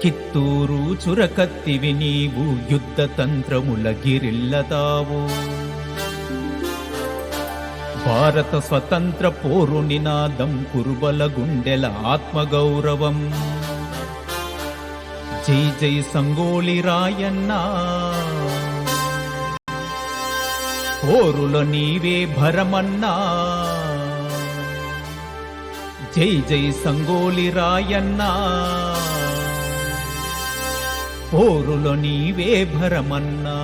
ಕಿತ್ತೂರು ಚುರಕತ್ತಿವಿ నీవు యుద్ధ తంత్రముల గిరిల్లతావు భారత స్వతంత్ర పోరు నినాదం కురుబల గుండెల ఆత్మగౌరవం జై జై సంగోళి రాయన్న పోరులో నీవే భరమన్నా జై జై సంగోళి రాయన్న పోరులో నీవే భరమన్నా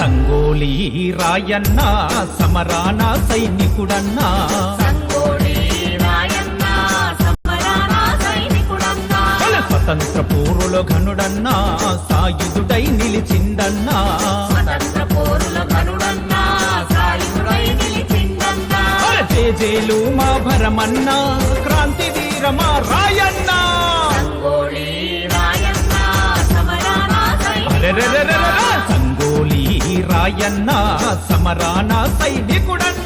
సంగోళి రాయన్న సమరాన సైనికుడన్నా స్వతంత్ర పోరులో ఘనుడన్నా సాయుధుడై నిలిచిందన్నా జేజేలు మా భరమన్నా క్రాంతి వీరమా రాయన్నా సంగోళి రాయన్న సమరాన సైనికుడన్నా